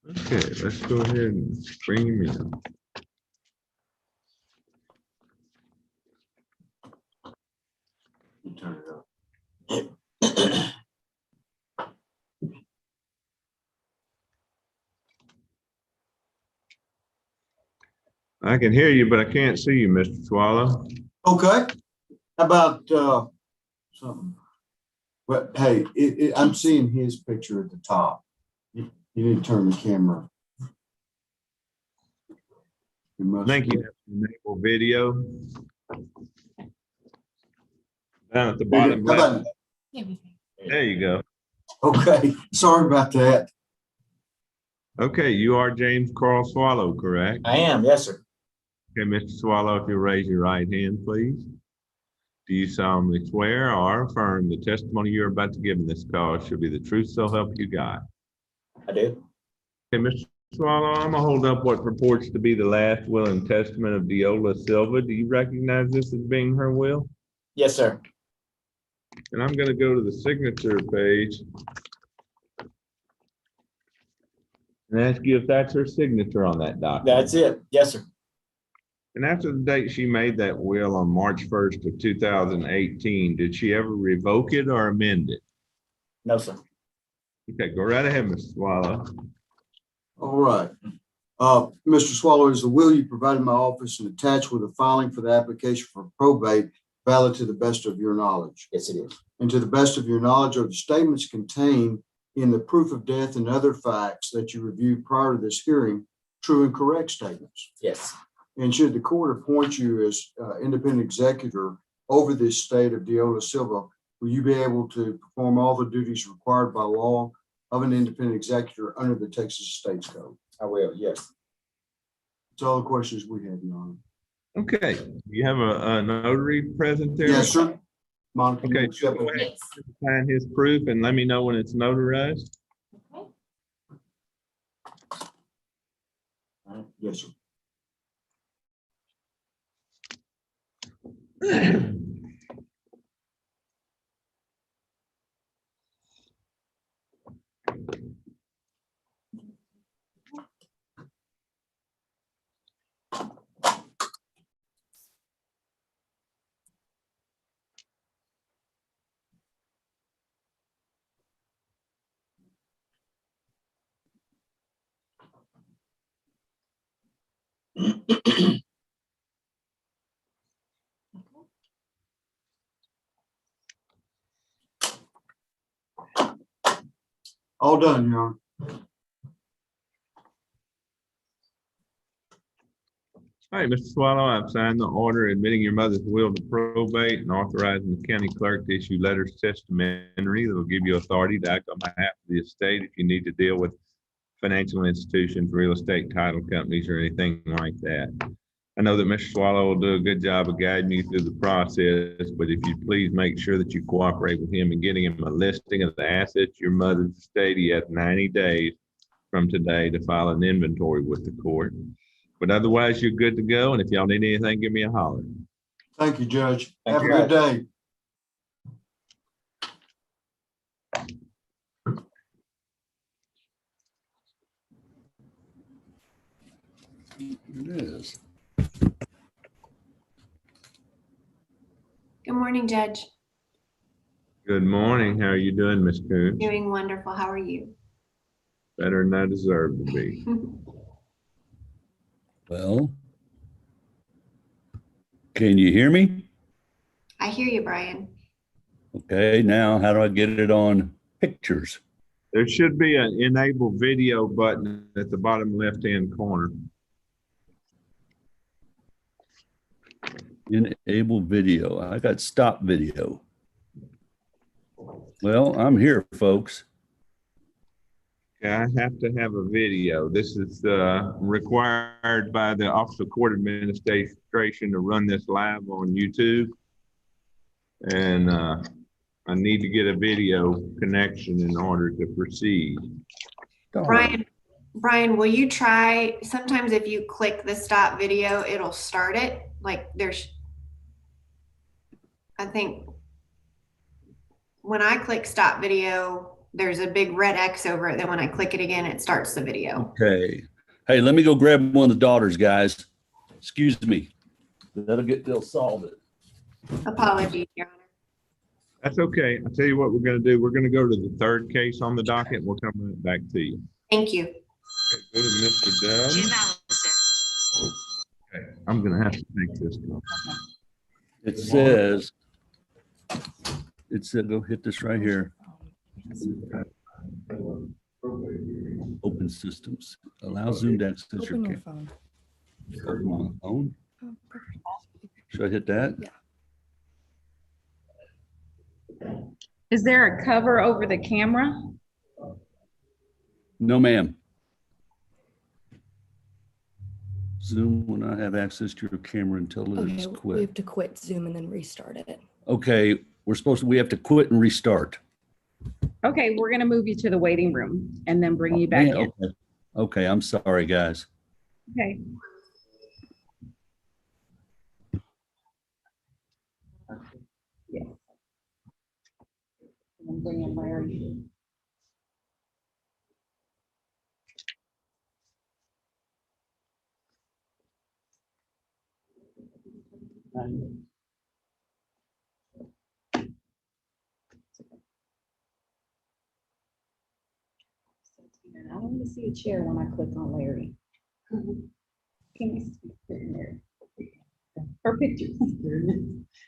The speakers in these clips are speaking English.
Okay, let's go ahead and bring him in. Turn it up. I can hear you, but I can't see you, Mr. Swallow. Okay. How about something? But hey, I'm seeing his picture at the top. You need to turn the camera. I think you have to enable video. Down at the bottom How left. about, There you go. okay, sorry about that. Okay, you are James Carl Swallow, correct? I am, yes, sir. Okay, Mr. Swallow, if you raise your right hand, please. Do you solemnly swear or affirm the testimony you're about to give in this call should be the truth, so help you God? I do. Okay, Mr. Swallow, I'm gonna hold up what purports to be the last will and testament of Deola Silva. Do you recognize this as being her will? Yes, sir. And I'm gonna go to the signature page and ask you if that's her signature on that document. That's it. Yes, sir. And after the date she made that will on March 1st of 2018, did she ever revoke it or amend it? No, sir. Okay, go right ahead, Mr. Swallow. All right. Mr. Swallow, is the will you provided my office and attached with a filing for the application for probate valid to the best of your knowledge? Yes, it is. And to the best of your knowledge, are the statements contained in the proof of death and other facts that you reviewed prior to this hearing true and correct statements? Yes. And should the court appoint you as independent executor over this estate of Deola Silva, will you be able to perform all the duties required by law of an independent executor under the Texas Estates Code? I will, yes. That's all the questions we had, Your Honor. Okay, you have a notary present there? Yes, sir. Monica, Okay, you accept go it? ahead, sign his proof and let me know when it's notarized. Yes, sir. All done, Your Honor. All right, Mr. Swallow, I've signed the order admitting your mother's will to probate and authorizing the county clerk to issue letters testamentary that will give you authority to act on behalf of the estate if you need to deal with financial institutions, real estate title companies, or anything like that. I know that Mr. Swallow will do a good job of guiding you through the process, but if you please make sure that you cooperate with him in getting him a listing of the assets your mother's estate. He has 90 days from today to file an inventory with the court. But otherwise, you're good to go. And if y'all need anything, give me a holler. Thank you, Judge. Thank Have you. a good day. It is. Good morning, Judge. Good morning. How are you doing, Ms. Coons? Doing wonderful. How are you? Better than I deserve to be. Well, can you hear me? I hear you, Brian. Okay, now how do I get it on pictures? There should be an enable video button at the bottom left-hand corner. Enable video. I got stop video. Well, I'm here, folks. I have to have a video. This is required by the Office of Court Administration to run this live on YouTube. And I need to get a video connection in order to proceed. Brian, will you try? Sometimes if you click the stop video, it'll start it. Like I think when I click stop video, there's a big red X over it. Then when I click it again, it starts the video. Okay. Hey, let me go grab one of the daughters, guys. Excuse me. They'll solve it. Apologies, Your Honor. That's okay. I'll tell you what we're gonna do. We're gonna go to the third case on the docket and we'll come right back to you. Thank you. Okay, go to Mr. Dunn. Okay, I'm gonna have to take this. It says, go hit this right here. Open systems. Allow Zoom to access your Open your camera. phone. Open on the phone. Oh, perfect. Should I hit that? Yeah. Is there a cover over the camera? No, ma'am. Zoom will not have access to your camera until it is Okay, we quit. have to quit Zoom and then restart it. Okay, we have to quit and restart. Okay, we're gonna move you to the waiting room and then bring you back Yeah, in. okay. Okay, I'm sorry, guys. Okay. Yeah. And bring in Larry. I don't want to see a chair when I click on Larry. Can you see there? Her pictures.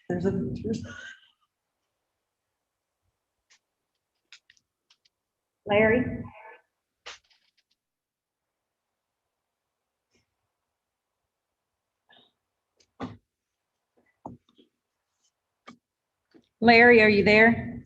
There's a pictures. Larry? Larry, are you there?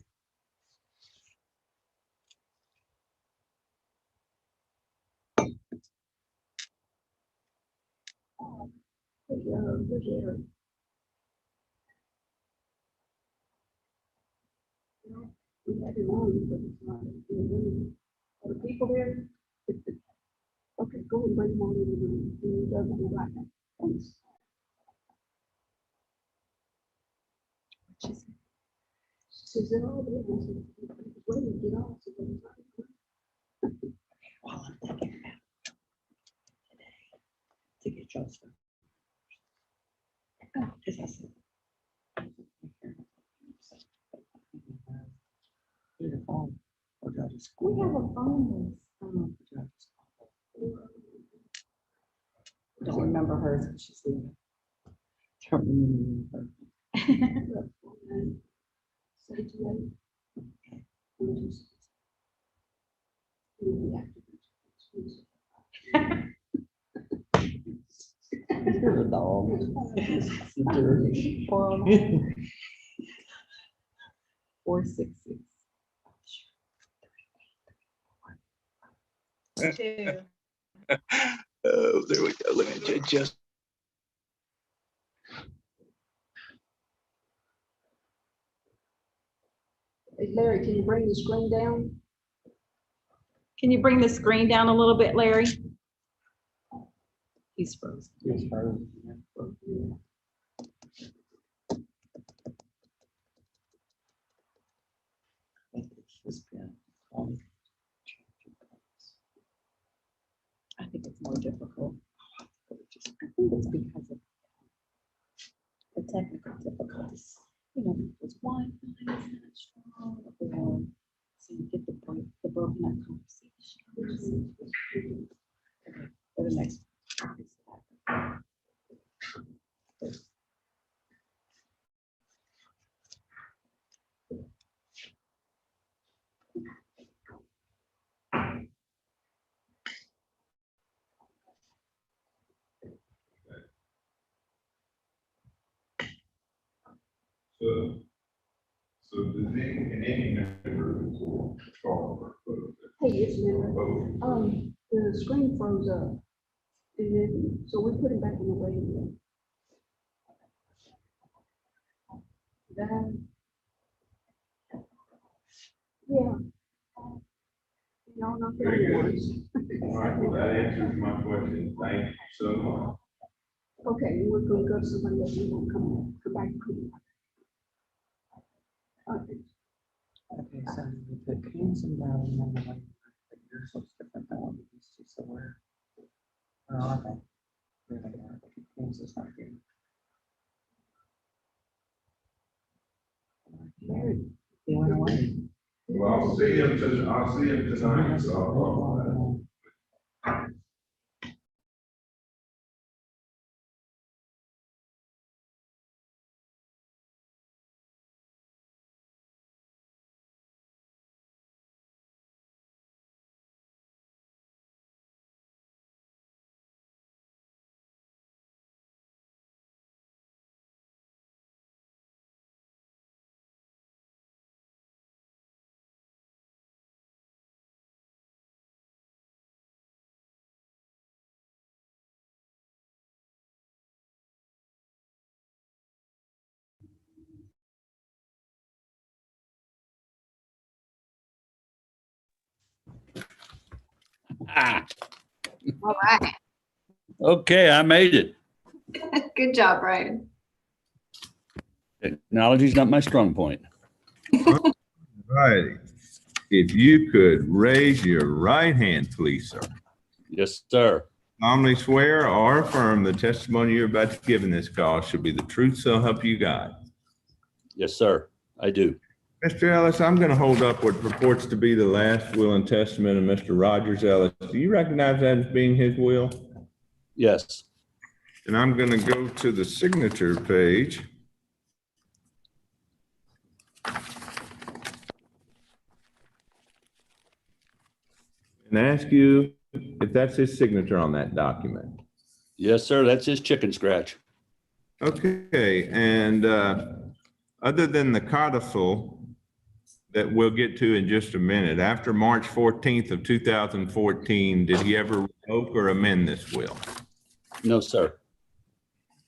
Are the people there? Okay, go and bring them on in the room. He does it right now. Thanks. She says, they're all there. I said, wait a get off. She goes, While I'm thinking about today to get your stuff. Oh, as I said. We have a phone. Don't remember hers, but she's leaving. Don't remember her. say to them. You're a dog. 466. Oh, there we go. Let me just. Hey, Larry, can you bring the screen down? Can you bring the screen down a little bit, Larry? He's frozen. He's frozen. I think it's more difficult. I think it's because of the technical difficulties. You know, it's Wi-Fi is not strong, or so you get the broken up conversation. Okay, for the next. So does any member or Hey, it's Larry. The screen froze up. And then, so we put it back in the waiting room. That. Yeah. No, not the only ones. All right, well, that answers my question. Thank you so much. Okay, we're gonna go to somebody else. We won't come back. Okay. Okay, so we put Coons and Browning on the one, but yours looks different than what we used to, so where? Where are they? There they are. Okay, Coons is not here. Here, they went away. Well, I'll see him tonight, so I'll follow that. Ah, All right. okay, I made it. Good job, Brian. Technology's not my strong point. Right. If you could raise your right hand, please, sir. Yes, sir. Solemnly swear or affirm the testimony you're about to give in this call should be the truth, so help you God. Yes, sir. I do. Mr. Ellis, I'm going to hold up what purports to be the last will and testament of Mr. Rogers Ellis. Do you recognize that as being his will? Yes. And I'm going to go to the signature page. And ask you if that's his signature on that document. Yes, sir. That's his chicken scratch. Okay, and other than the codicil that we'll get to in just a minute, after March 14th of 2014, did he ever revoke or amend this will? No, sir.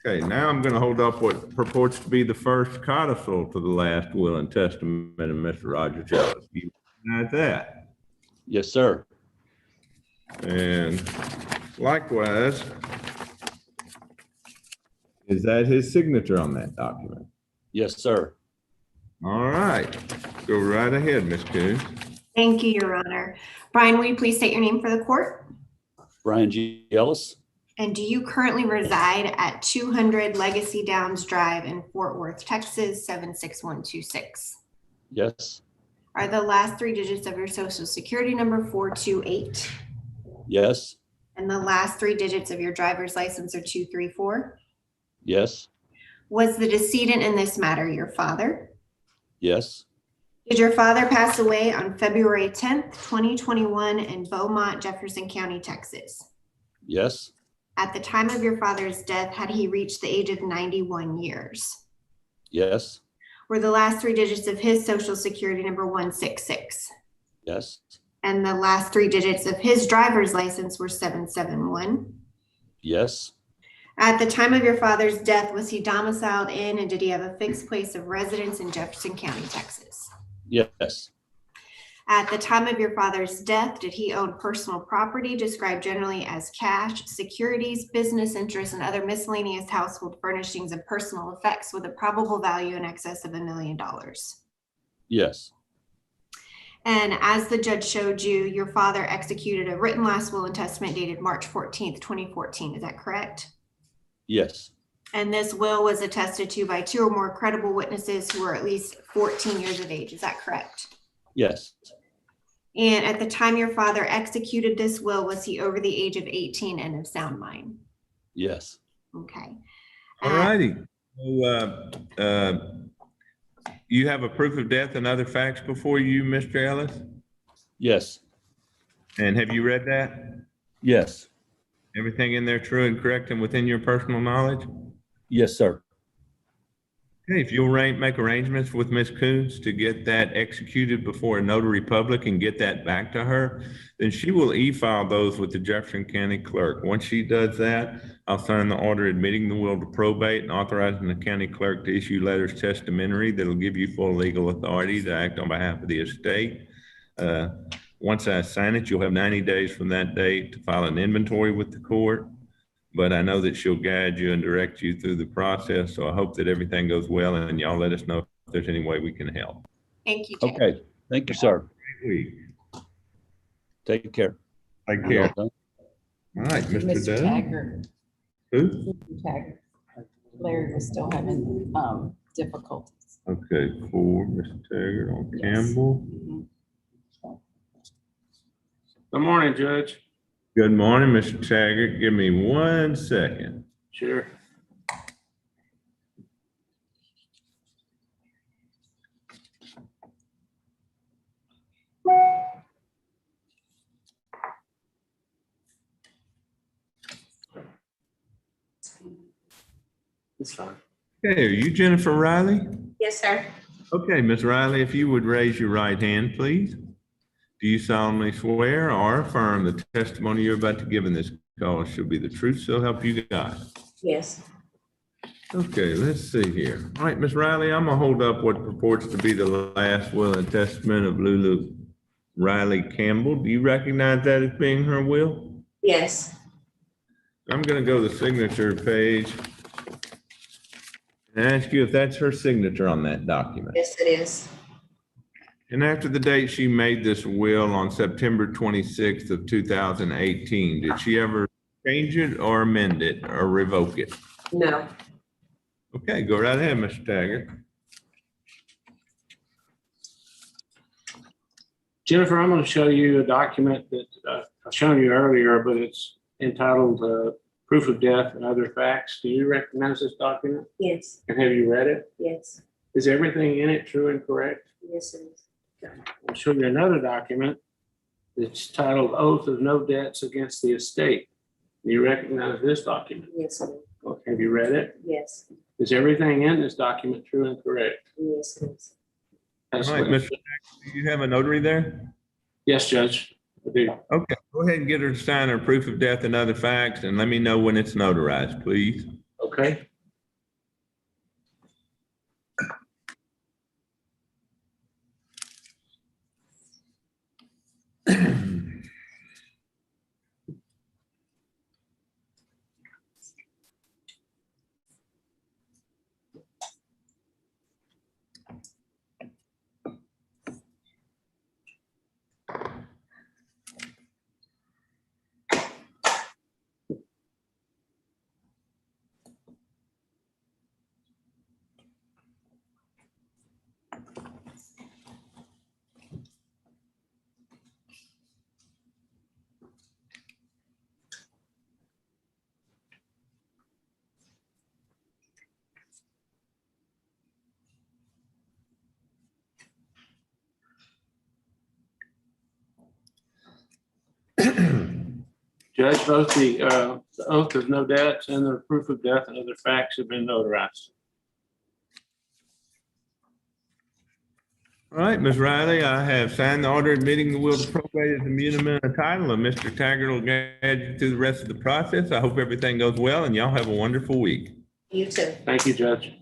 Okay, now I'm going to hold up what purports to be the first codicil to the last will and testament of Mr. Rogers Ellis. You recognize that? Yes, sir. And likewise, is that his signature on that document? Yes, sir. All right, go right ahead, Ms. Coons. Thank you, Your Honor. Brian, will you please state your name for the court? Brian G. Ellis. And do you currently reside at 200 Legacy Downs Drive in Fort Worth, Texas, 76126? Yes. Are the last three digits of your social security number 428? Yes. And the last three digits of your driver's license are 234? Yes. Was the decedent in this matter your father? Yes. Did your father pass away on February 10th, 2021 in Beaumont, Jefferson County, Texas? Yes. At the time of your father's death, had he reached the age of 91 years? Yes. Were the last three digits of his social security number 166? Yes. And the last three digits of his driver's license were 771? Yes. At the time of your father's death, was he domiciled in and did he have a fixed place of residence in Jefferson County, Texas? Yes. At the time of your father's death, did he own personal property described generally as cash, securities, business interests, and other miscellaneous household furnishings and personal effects with a probable value in excess of $1 million? Yes. And as the judge showed you, your father executed a written last will and testament dated March 14th, 2014. Is that correct? Yes. And this will was attested to by two or more credible witnesses who are at least 14 years of age. Is that correct? Yes. And at the time your father executed this will, was he over the age of 18 and of sound mind? Yes. Okay. All righty. So, you have a proof of death and other facts before you, Mr. Ellis? Yes. And have you read that? Yes. Everything in there true and correct and within your personal knowledge? Yes, sir. Okay, if you'll make arrangements with Ms. Coons to get that executed before a notary public and get that back to her, then she will e-file those with the Jefferson County Clerk. Once she does that, I'll sign the order admitting the will to probate and authorizing the county clerk to issue letters testamentary that'll give you full legal authority to act on behalf of the estate. Once I sign it, you'll have 90 days from that date to file an inventory with the court. But I know that she'll guide you and direct you through the process. So I hope that everything goes well and y'all let us know if there's any way we can help. Thank you, Jay. Okay. Thank you, sir. Great week. Take care. Take care. Y'all done? All right, Mr. Mr. Dunn. Taggart, Who? Mr. Taggart. Larry was still having, difficulties. Okay, 4, Mr. Taggart on Yes. Campbell. Mhm. Good morning, Judge. Good morning, Mr. Taggart. Give me 1 second. Sure. It's fine. Okay, are you Jennifer Riley? Yes, sir. Okay, Ms. Riley, if you would raise your right hand, please. Do you solemnly swear or affirm the testimony you're about to give in this call shall be the truth, so help you God? Yes. Okay, let's see here. All right, Ms. Riley, I'm gonna hold up what purports to be the last will and testament of Lulu Riley Campbell. Do you recognize that as being her will? Yes. I'm gonna go to the signature page and ask you if that's her signature on that document. Yes, it is. And after the date she made this will on September 26th of 2018, did she ever change it or amend it or revoke it? No. Okay, go right ahead, Mr. Taggart. Jennifer, I'm going to show you a document that I've shown you earlier, but it's entitled Proof of Death and Other Facts. Do you recognize this document? Yes. And have you read it? Yes. Is everything in it true and correct? Yes, it is. I'll show you another document that's titled Oath of No Debts Against the Estate. Do you recognize this document? Yes, it is. Have you read it? Yes. Is everything in this document true and correct? Yes, it is. All That's right, what- Mr. Taggart, do you have a notary there? Yes, Judge. I do. Okay, go ahead and get her to sign her proof of death and other facts, and let me know when it's notarized, please. Okay. Judge, both the oath of no debts and the proof of death and other facts have been notarized. All right, Ms. Riley, I have signed the order admitting the will to probate as a muniment of title, and Mr. Taggart will guide you through the rest of the process. I hope everything goes well, and y'all have a wonderful week. You too. Thank you, Judge.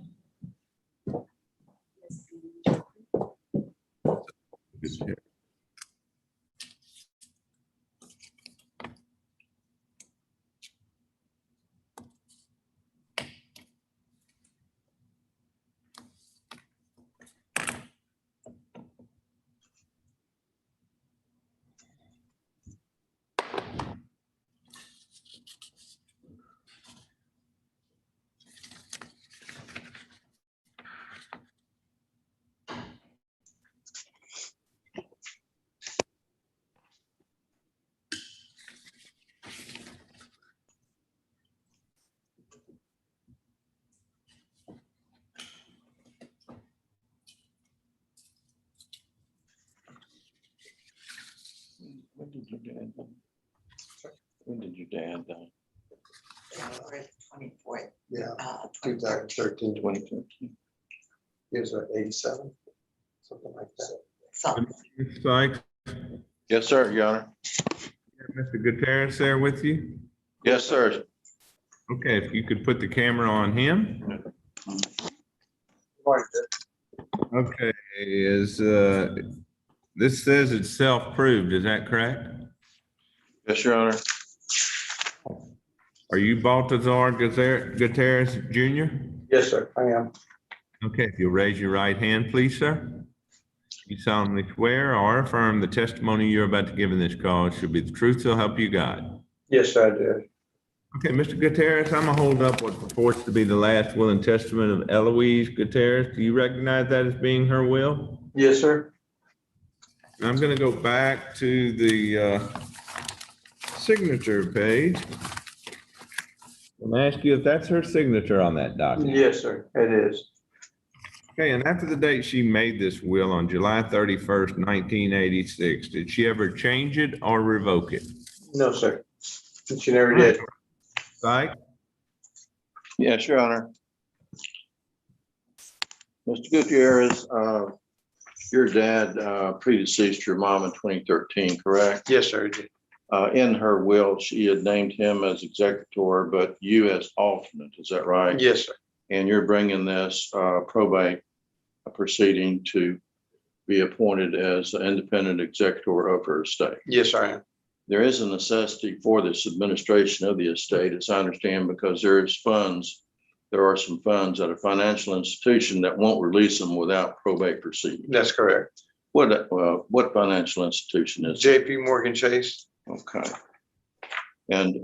When did your dad die? When did your dad die? January 24th. Yeah, 2013. 2013. He was 87, something like that. So, Mr. Sykes, Yes, sir, Your Honor. Mr. Gutierrez there with you? Yes, sir. Okay, if you could put the camera on him. Okay, this says it's self-proved, is that correct? Yes, Your Honor. Are you Baltazar Gutierrez Jr.? Yes, sir, I am. Okay, if you'll raise your right hand, please, sir. You solemnly swear or affirm the testimony you're about to give in this call should be the truth, so help you God. Yes, sir, I do. Okay, Mr. Gutierrez, I'm gonna hold up what purports to be the last will and testament of Eloise Gutierrez. Do you recognize that as being her will? Yes, sir. I'm gonna go back to the signature page and ask you if that's her signature on that document. Yes, sir, it is. Okay, and after the date she made this will on July 31st, 1986, did she ever change it or revoke it? No, sir. She never did. Right? Yes, Your Honor. Mr. Gutierrez, your dad predeceased your mom in 2013, correct? Yes, sir, he did. In her will, she had named him as executor, but you as alternate, is that right? Yes, sir. And you're bringing this probate proceeding to be appointed as an independent executor of her estate. Yes, sir, I am. There is a necessity for this administration of the estate, as I understand, because there are some funds at a financial institution that won't release them without probate proceedings. That's correct. What financial institution is it? JP Morgan Chase. Okay. And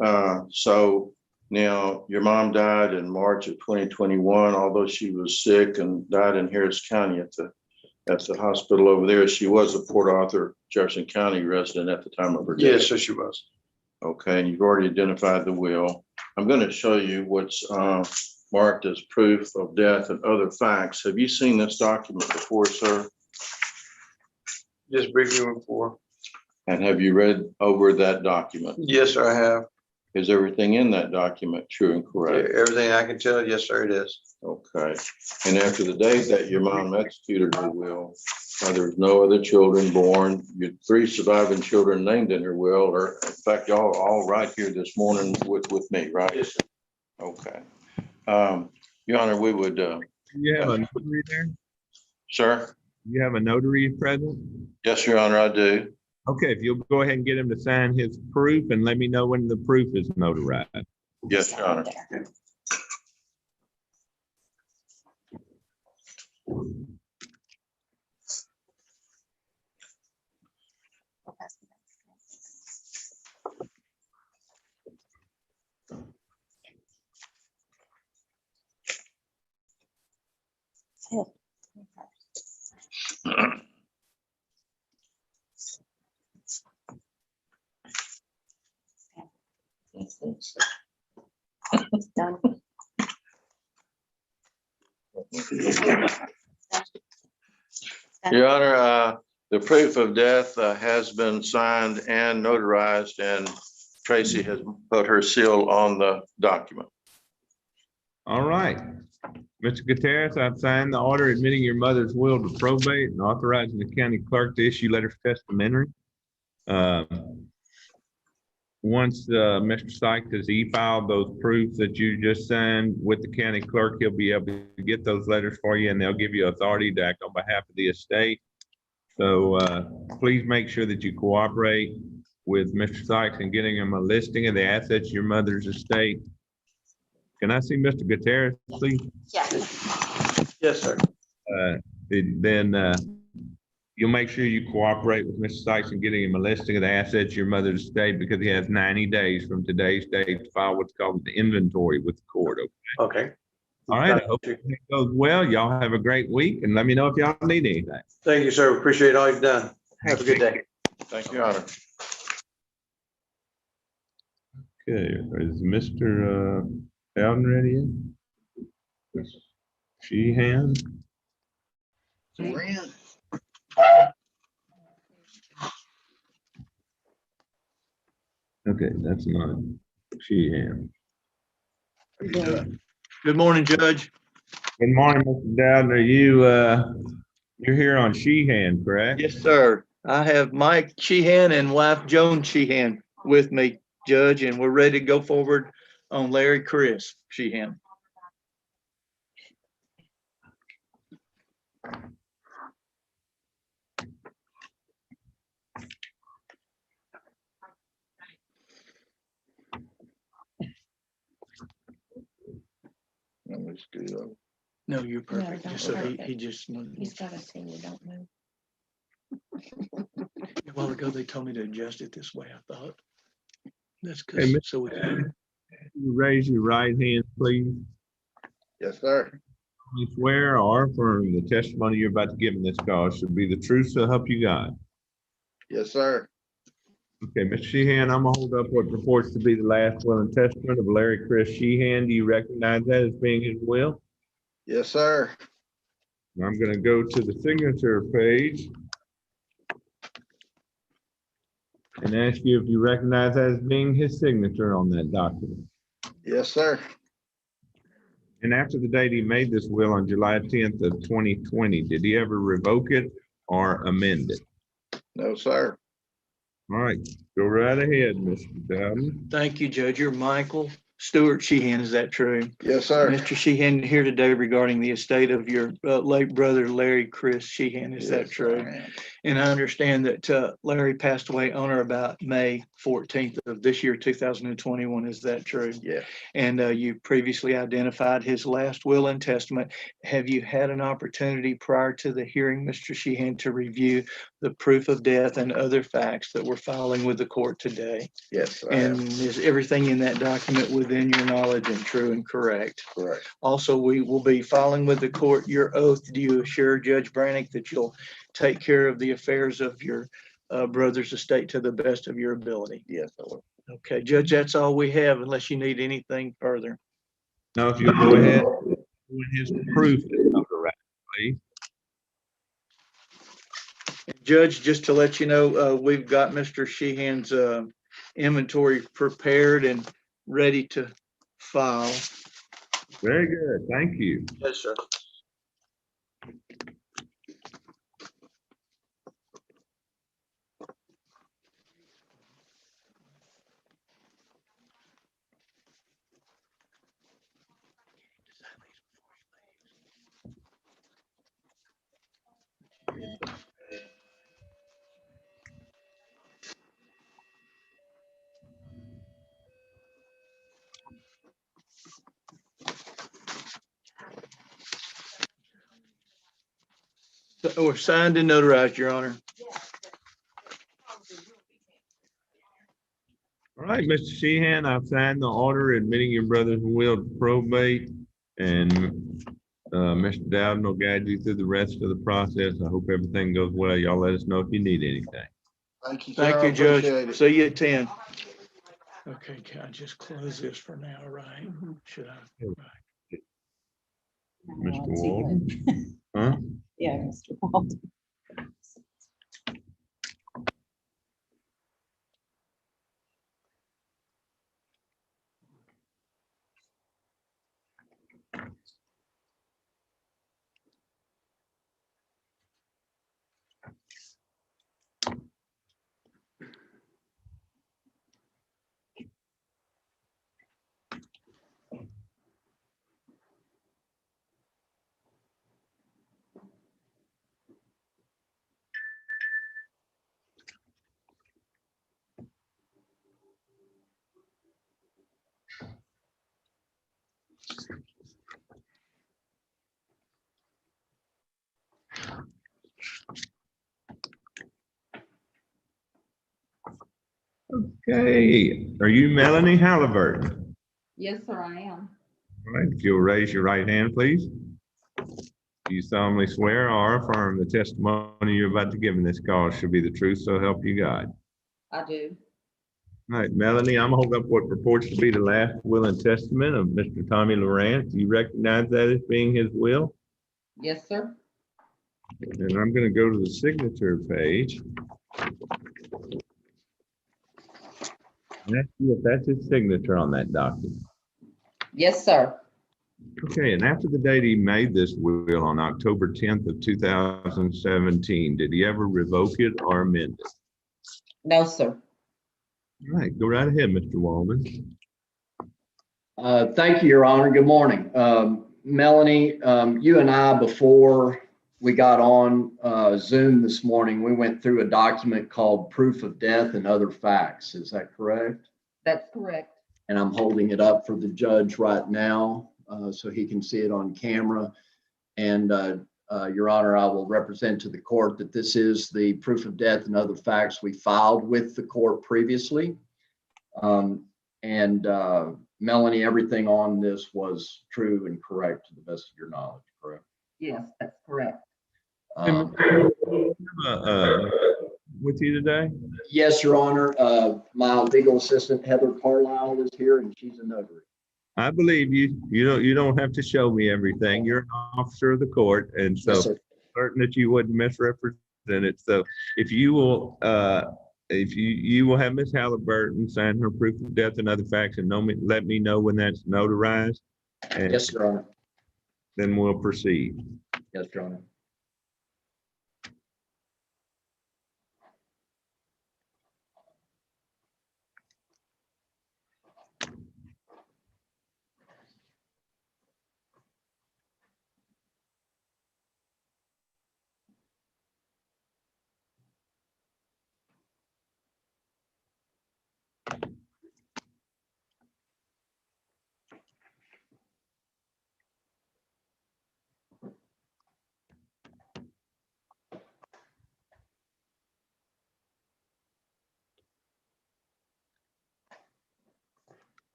so now your mom died in March of 2021, although she was sick and died in Harris County at the hospital over there. She was a Port Arthur, Jefferson County resident at the time of her death. Yes, sir, she was. Okay, and you've already identified the will. I'm going to show you what's marked as proof of death and other facts. Have you seen this document before, sir? Just briefly before. And have you read over that document? Yes, sir, I have. Is everything in that document true and correct? Everything I can tell, yes, sir, it is. Okay. And after the date that your mom executed her will, there was no other children born. Your 3 surviving children named in her will are, in fact, y'all all right here this morning with me, right? Yes, sir. Okay. Your Honor, we would. You have a notary there? Sir? You have a notary present? Yes, Your Honor, I do. Okay, if you'll go ahead and get him to sign his proof and let me know when the proof is notarized. Yes, Your Honor. Done. Your Honor, the proof of death has been signed and notarized, and Tracy has put her seal on the document. All right. Mr. Gutierrez, I've signed the order admitting your mother's will to probate and authorizing the county clerk to issue letters testamentary. Once Mr. Sykes has e-filed those proofs that you just signed with the county clerk, he'll be able to get those letters for you and they'll give you authority to act on behalf of the estate. So please make sure that you cooperate with Mr. Sykes in getting him a listing of the assets of your mother's estate. Can I see Mr. Gutierrez, please? Yes. Yes, sir. Then you'll make sure you cooperate with Mr. Sykes in getting him a listing of the assets of your mother's estate because he has 90 days from today's date to file what's called the inventory with the court. Okay. Okay. All right. I hope it goes well. Y'all have a great week and let me know if y'all need anything. Thank you, sir. Appreciate all you've done. Have a good day. Thank you, Your Honor. Okay. Is Mr. Bowden ready yet? Sheehan? Okay, that's not Sheehan. Good morning, Judge. Good morning, Mr. Dowden. Are you, you're here on Sheehan, correct? Yes, sir. I have Mike Sheehan and wife Joan Sheehan with me, Judge, and we're ready to go forward on Larry Chris Sheehan. No, you're perfect. don't So perfect. he just. He's got to say you don't move. A while ago, they told me to adjust it this way, I thought. That's Hey, because, Mr. so we can. You raise your right hand, please. Yes, sir. You swear or affirm the testimony you're about to give in this call should be the truth, so help you God. Yes, sir. Okay, Mr. Sheehan, I'm gonna hold up what purports to be the last will and testament of Larry Chris Sheehan. Do you recognize that as being his will? Yes, sir. I'm gonna go to the signature page and ask you if you recognize that as being his signature on that document. Yes, sir. And after the date he made this will on July 10th of 2020, did he ever revoke it or amend it? No, sir. All right, go right ahead, Mr. Dowden. Thank you, Judge. You're Michael Stewart Sheehan, is that true? Yes, sir. Mr. Sheehan here today regarding the estate of your late brother, Larry Chris Sheehan, is that Yes, true? I am. And I understand that Larry passed away on or about May 14th of this year, 2021, is that true? Yeah. And you previously identified his last will and testament. Have you had an opportunity prior to the hearing, Mr. Sheehan, to review the proof of death and other facts that we're filing with the court today? Yes, I And am. is everything in that document within your knowledge and true and correct? Correct. Also, we will be filing with the court your oath. Do you assure Judge Brannick that you'll take care of the affairs of your brother's estate to the best of your ability? Yes, I will. Okay, Judge, that's all we have unless you need anything further. Now, if you go ahead, when his proof is notarized, please. Judge, just to let you know, we've got Mr. Sheehan's inventory prepared and ready to file. Very good, thank you. Yes, sir. We're signed and notarized, Your Honor. All right, Mr. Sheehan, I've signed the order admitting your brother's will to probate, and Mr. Dowden will guide you through the rest of the process. I hope everything goes well. Y'all let us know if you need anything. Thank you, sir. Thank I you, appreciate Judge. it. See you at 10. Okay, can I just close this for now, right? Should I? Right. Mr. Walden? Huh? Yeah, Mr. Walden. Okay, are you Melanie Halliburton? Yes, sir, I am. All right, if you'll raise your right hand, please. Do you solemnly swear or affirm the testimony you're about to give in this call should be the truth, so help you God? I do. All right, Melanie, I'm gonna hold up what purports to be the last will and testament of Mr. Tommy Lawrence. Do you recognize that as being his will? Yes, sir. And I'm gonna go to the signature page. And ask you if that's his signature on that document. Yes, sir. Okay, and after the date he made this will on October 10th of 2017, did he ever revoke it or amend it? No, sir. All right, go right ahead, Mr. Walden. Thank you, Your Honor. Good morning. Melanie, you and I, before we got on Zoom this morning, we went through a document called Proof of Death and Other Facts. Is that correct? That's correct. And I'm holding it up for the judge right now so he can see it on camera. And Your Honor, I will represent to the court that this is the proof of death and other facts we filed with the court previously. And Melanie, everything on this was true and correct to the best of your knowledge, correct? Yes, that's correct. With you today? Yes, Your Honor. My legal assistant, Heather Carlisle, is here and she's a notary. I believe you. You don't have to show me everything. You're an officer of the court, and so Yes, sir. certain that you wouldn't misrepresent it. So if you will, you will have Miss Halliburton sign her proof of death and other facts, and let me know when that's notarized. And Yes, Your Honor. then we'll proceed. Yes, Your Honor.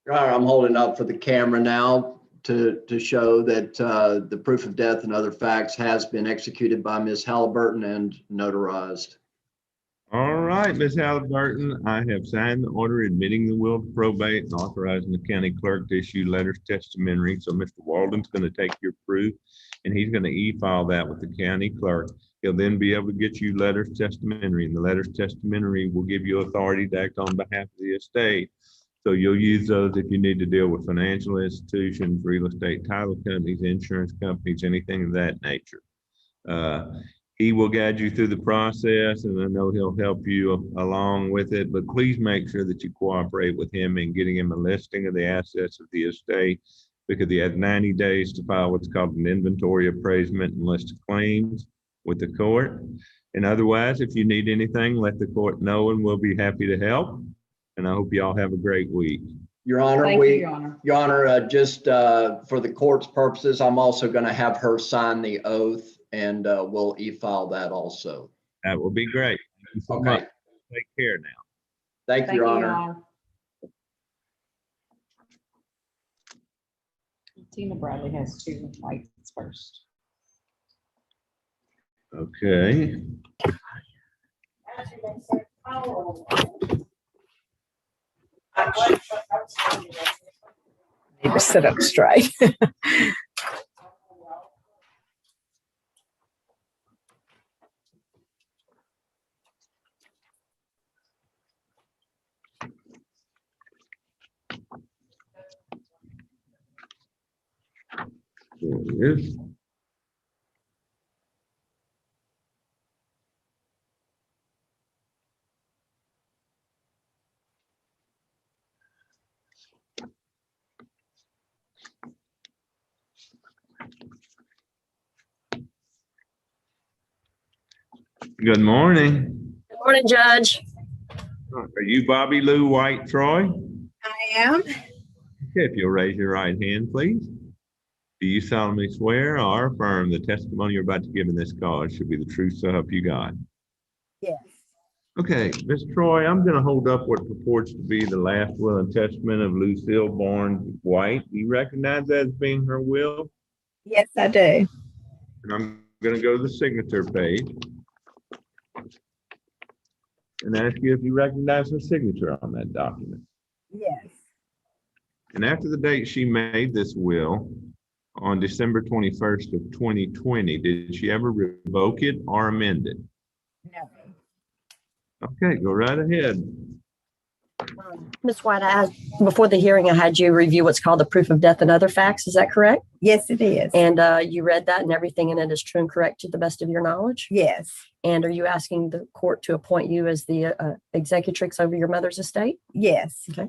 Your Honor, I'm holding up for the camera now to show that the proof of death and other facts has been executed by Ms. Halliburton and notarized. All right, Ms. Halliburton, I have signed the order admitting the will to probate and authorizing the county clerk to issue letters testamentary. So Mr. Walden's going to take your proof and he's going to e-file that with the county clerk. He'll then be able to get you letters testamentary, and the letters testamentary will give you authority to act on behalf of the estate. So you'll use those if you need to deal with financial institutions, real estate title companies, insurance companies, anything of that nature. He will guide you through the process, and I know he'll help you along with it, but please make sure that you cooperate with him in getting him a listing of the assets of the estate, because he has 90 days to file what's called an inventory appraisement and list of claims with the court. And otherwise, if you need anything, let the court know and we'll be happy to help. And I hope you all have a great week. Your Honor, Thank you, Your Honor. Your Honor, just for the court's purposes, I'm also going to have her sign the oath and we'll e-file that also. That will be great. Thank you so Okay. much. Take care now. Thank you, Your Honor. Tina Bradley has two lights first. Okay. Need to sit up straight. There it is. Good morning. Good morning, Judge. Are you Bobby Lou White Troy? I am. Okay, if you'll raise your right hand, please. Do you solemnly swear or affirm the testimony you're about to give in this cause should be the truth so help you God? Yes. Okay, Ms. Troy, I'm going to hold up what purports to be the last will and testament of Lucille Barnes White. Do you recognize that as being her will? Yes, I do. And I'm going to go to the signature page and ask you if you recognize her signature on that document. Yes. And after the date she made this will, on December 21st of 2020, did she ever revoke it or amend it? No. Okay, go right ahead. Ms. White, before the hearing, I had you review what's called the proof of death and other facts. Is that correct? Yes, it is. And you read that and everything in it is true and correct to the best of your knowledge? Yes. And are you asking the court to appoint you as the executrix over your mother's estate? Yes. Okay.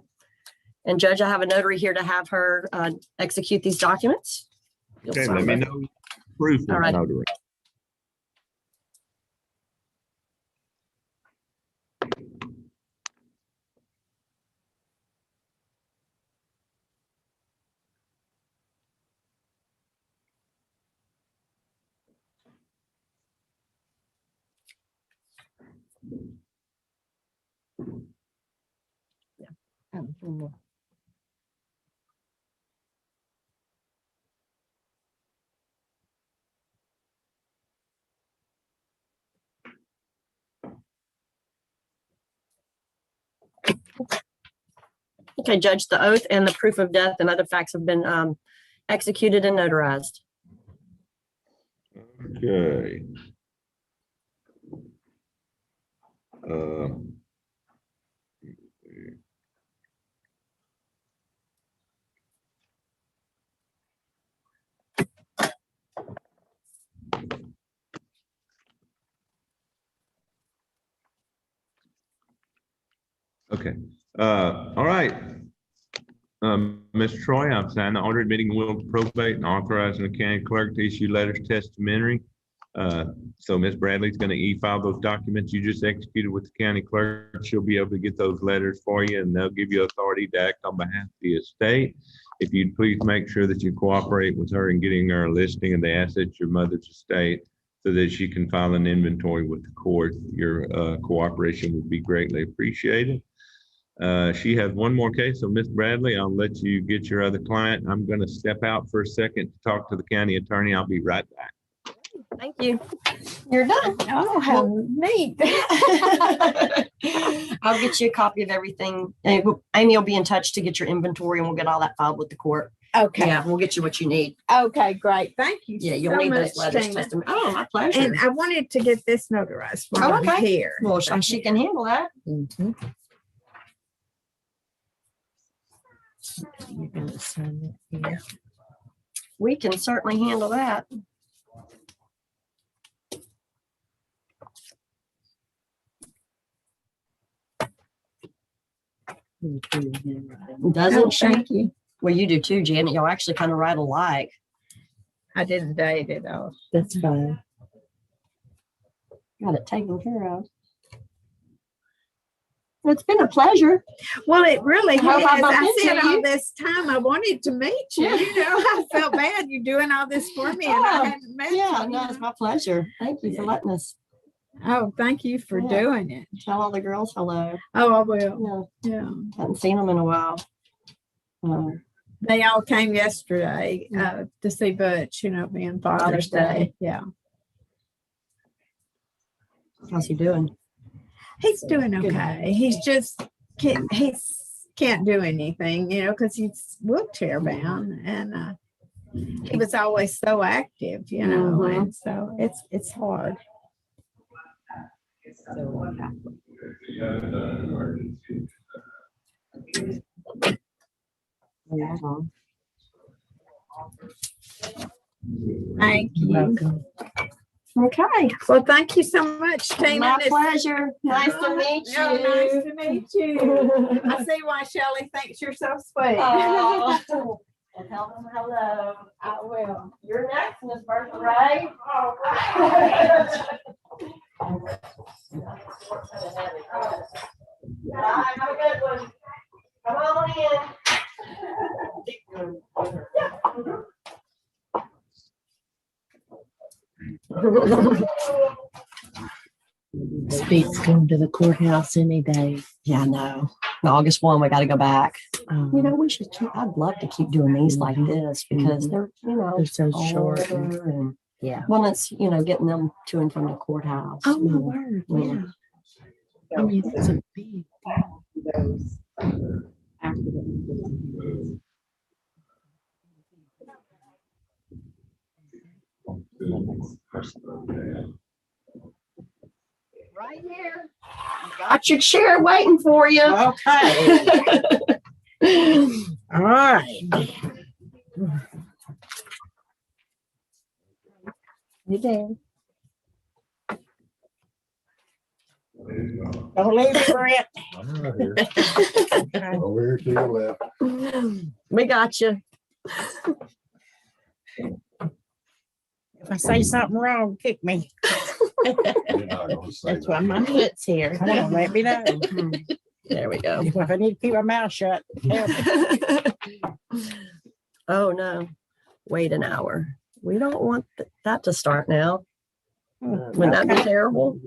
And Judge, I have a notary here to have her execute these documents. You'll Okay, sign let me both. know proof of All right. notary. Okay, Judge, the oath and the proof of death and other facts have been executed and notarized. Okay. Okay, all right. Mr. Troy, I've signed the order admitting will to probate and authorizing the county clerk to issue letters testamentary. So Ms. Bradley's going to e-file those documents you just executed with the county clerk. She'll be able to get those letters for you, and they'll give you authority to act on behalf of the estate. If you'd please make sure that you cooperate with her in getting her a listing of the assets of your mother's estate so that she can file an inventory with the court. Your cooperation would be greatly appreciated. She has one more case, so Ms. Bradley, I'll let you get your other client. I'm going to step out for a second to talk to the county attorney. I'll be right back. Thank you. You're done. Oh, how neat. I'll get you a copy of everything. Amy will be in touch to get your inventory and we'll get all that filed with the court. Okay. Yeah, we'll get you what you need. Okay, great. Thank you. Yeah, you'll so need much, those letters. Tina. Testament. Oh, my pleasure. And I wanted to get this notarized for Oh, okay. here. Well, she can handle that. Mhm. You're going to sign it here. We can certainly handle that. Doesn't Oh, she? thank you. Well, you do too, Janet. Y'all actually kind of write alike. I didn't date it all. That's fine. Got it taken care of. Well, it's been a pleasure. Well, it really I hope is. I bumped I into said all you. this time I wanted to meet you. Yeah. You know, I felt bad you doing all this for me and Oh, I hadn't met Yeah, you. no, it's my pleasure. Thank you for letting us Oh, thank you for Yeah. doing it. tell all the girls hello. Oh, I will. Yeah, Yeah. haven't seen them in a while. They all came yesterday to see Butch, you know, being Father's Day. Yeah. How's he doing? He's doing Good. okay. He's just can't do anything, you know, because he's wheelchair bound and he was always so active, you know, Mhm. and so it's hard. Thank you. Okay. Well, thank you so much, Tina. My It's- pleasure. Nice to meet you. Oh, nice to meet you. I see why Shelley thinks you're so sweet. Oh. Well, tell them hello. I will. You're next, Miss Bertha, right? All right. Bye. Have a good one. Come on in. Speed's going to the courthouse any day. Yeah, I know. August 1, we got to go back. Um, You know, we should keep, I'd love to keep doing these like this because they're, you know, they're so short. older and, Yeah. well, it's, you know, getting them to and from the courthouse. Oh, my word. Yeah. I mean, it's a big deal. Those Right here. Got your chair waiting for you. Okay. All right. You there? Don't leave it, Brent. Over here to your left. We got you. If I say something wrong, kick me. You're not gonna say That's why that. my foot's here. Come on, let me know. There we go. If I need to keep my mouth shut, tell me. Oh, no. Wait an hour. We don't want that to start now. Wouldn't that be Okay. terrible?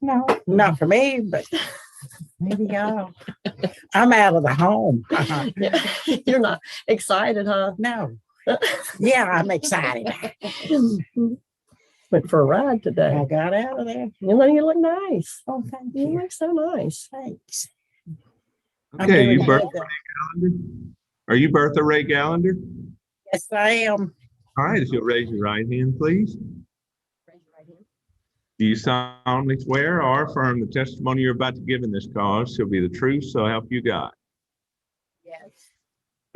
No, not for me, but Maybe y'all. I'm out of the home. Yeah. You're not excited, huh? No. Yeah, I'm excited. Went for a ride I today. got out of there. You look nice. Oh, thank You you. look so nice. Thanks. I'm Okay, doing you Bertha good. Ray Gallender? Are you Bertha Ray Gallender? Yes, I am. All right, if you'll raise your right hand, please. Do you solemnly swear or affirm the testimony you're about to give in this cause shall be the truth, so help you God? Yes.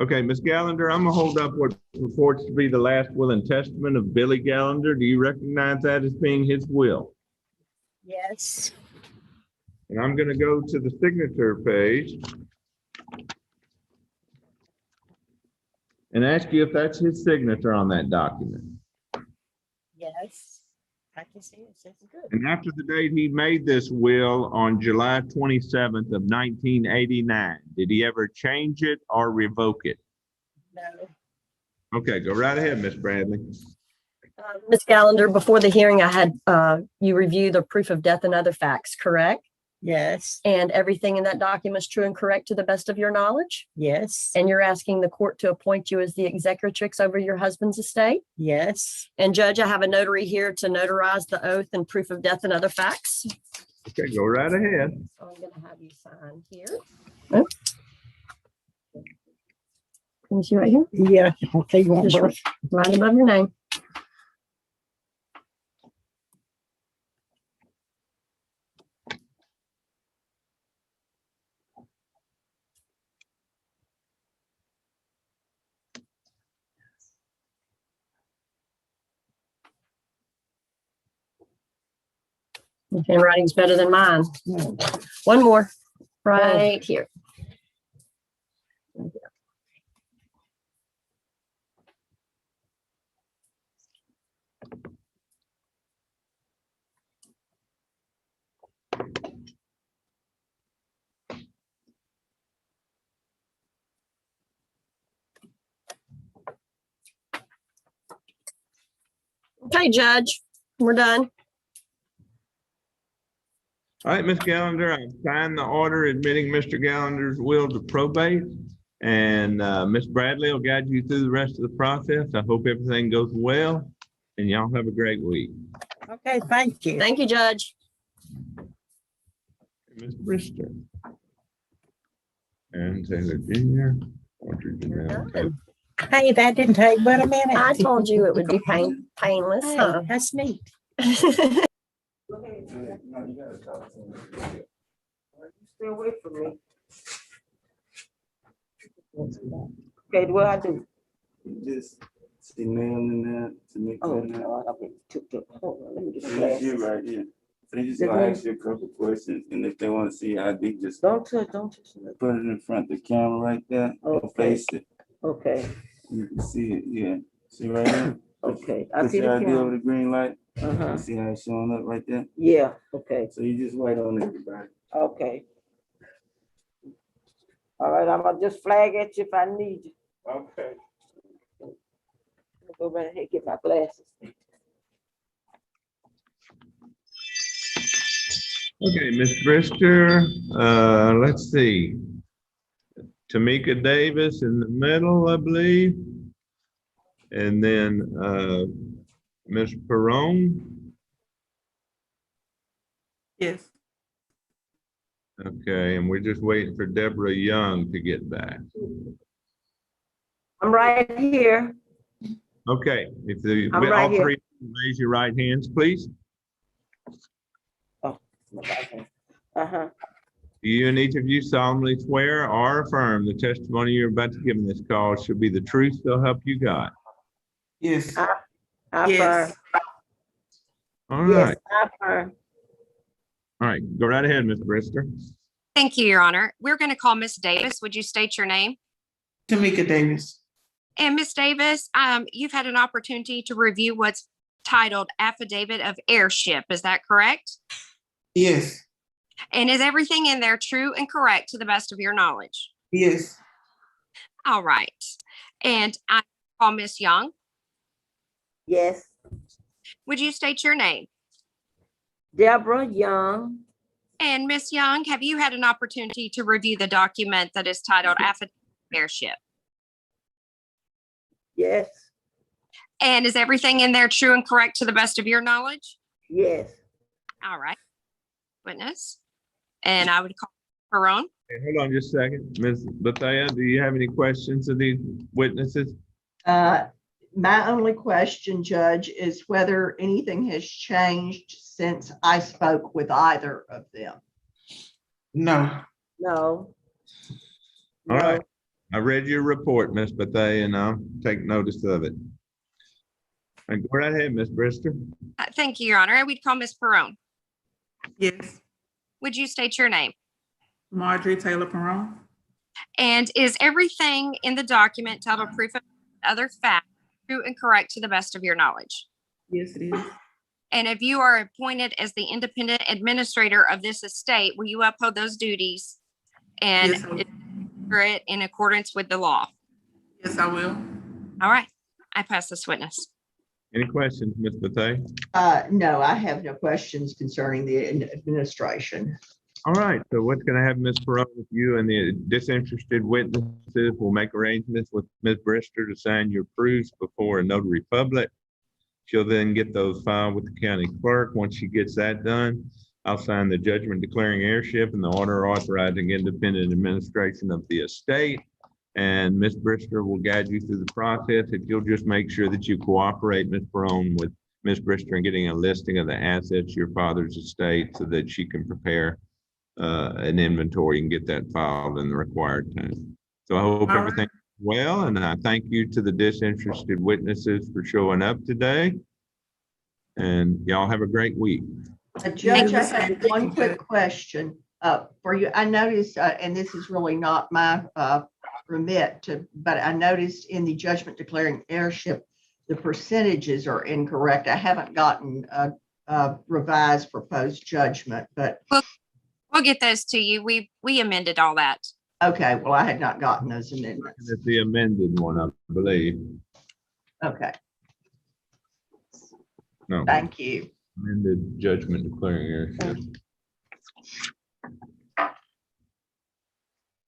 Okay, Ms. Gallender, I'm gonna hold up what purports to be the last will and testament of Billy Gallender. Do you recognize that as being his will? Yes. And I'm gonna go to the signature page and ask you if that's his signature on that document. Yes. I can see it. It's good. And after the date he made this will on July 27th of 1989, did he ever change it or revoke it? No. Okay, go right ahead, Miss Bradley. Ms. Gallender, before the hearing, I had you review the proof of death and other facts, correct? Yes. And everything in that document is true and correct to the best of your knowledge? Yes. And you're asking the court to appoint you as the executrix over your husband's estate? Yes. And Judge, I have a notary here to notarize the oath and proof of death and other facts. Okay, go right ahead. So I'm going to have you sign here. Oh. Can you see right here? Yeah. Okay, you want Just birth? right above your name. Your handwriting's better than mine. One more, right here. Okay, Judge, we're done. All right, Ms. Gallender, I've signed the order admitting Mr. Gallender's will to probate. And Ms. Bradley will guide you through the rest of the process. I hope everything goes well and y'all have a great week. Okay, thank you. Thank you, Judge. Ms. Brister. And Taylor Jr. Audrey Janelle Taylor. Hey, that didn't take but a minute. I told you it would be painless. Hey, Huh? that's neat. Stay away from me. Okay, what I do? Just see nailing that to make Oh, that. God, I took the, hold on, let me get the You're glasses. right here. So they just This gonna one? ask you a couple questions, and if they wanna see ID, just Don't touch it. put it in front of the camera right there and Okay. face it. Okay, You can see it, yeah. See right here? okay, I Put see the your ID over camera. the green light. Uh-huh, You see how it's showing up right there? yeah, okay, So you just wait on everybody. okay. All right, I'm gonna just flag at you if I need you. Okay. Go right ahead, get my glasses. Okay, Ms. Brister, let's see. Tamika Davis in the middle, I believe. And then Ms. Perone. Yes. Okay, and we're just waiting for Deborah Young to get back. I'm right here. Okay, if the, I'm right all here. three, raise your right hands, please. Uh-huh. Do you and each of you solemnly swear or affirm the testimony you're about to give in this call should be the truth, so help you God? Yes. I Yes. affirm. All Yes, right, I affirm. all right, go right ahead, Ms. Brister. Thank you, Your Honor. We're going to call Miss Davis. Would you state your name? Tamika Davis. And Miss Davis, you've had an opportunity to review what's titled Affidavit of Heirship. Is that correct? Yes. And is everything in there true and correct to the best of your knowledge? Yes. All right. And I call Miss Young. Yes. Would you state your name? Deborah Young. And Ms. Young, have you had an opportunity to review the document that is titled Affidavit of Heirship? Yes, And is everything in there true and correct to the best of your knowledge? yes. All right. Witness. And I would call Perone. Hey, hold on just a second. Ms. Bethea, do you have any questions of these witnesses? My only question, Judge, is whether anything has changed since I spoke with either of them. No. No. All right. I read your report, Ms. Bethea, and I'll take notice of it. And go right ahead, Ms. Brister. Thank you, Your Honor. I would call Ms. Perone. Yes. Would you state your name? Marjorie Taylor Perone. And is everything in the document titled Proof of Other Facts true and correct to the best of your knowledge? Yes, it is. And if you are appointed as the independent administrator of this estate, will you uphold those duties and Yes, I will. administer it in accordance with the law? Yes, I will. All right. I pass this witness. Any questions, Ms. Bethea? No, I have no questions concerning the administration. All right, so what's going to happen, Ms. Perone, with you and the disinterested witnesses? We'll make arrangements with Ms. Brister to sign your proofs before a notary public. She'll then get those filed with the county clerk. Once she gets that done, I'll sign the judgment declaring heirship and the order authorizing independent administration of the estate. And Ms. Brister will guide you through the process. If you'll just make sure that you cooperate, Ms. Perone, with Ms. Brister in getting a listing of the assets, your father's estate, so that she can prepare an inventory and get that filed in the required time. So I hope everything is well, and I thank you to the disinterested witnesses for showing up today. And y'all have a great week. Judge, I have one quick question for you. I noticed, and this is really not my remit to, but I noticed in the judgment declaring heirship, the percentages are incorrect. I haven't gotten a revised proposed judgment, but we'll get those to you. We amended all that. okay, well, I had not gotten those amendments. It's the amended one, I believe. Okay, No, thank you. amended judgment declaring heirship.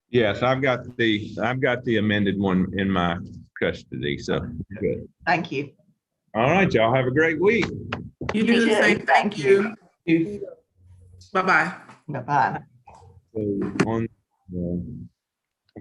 Yes, I've got the amended one in my custody, so good. Thank you. All right, y'all have a great week. You do the same. Thank you. Bye-bye. Bye-bye. So on the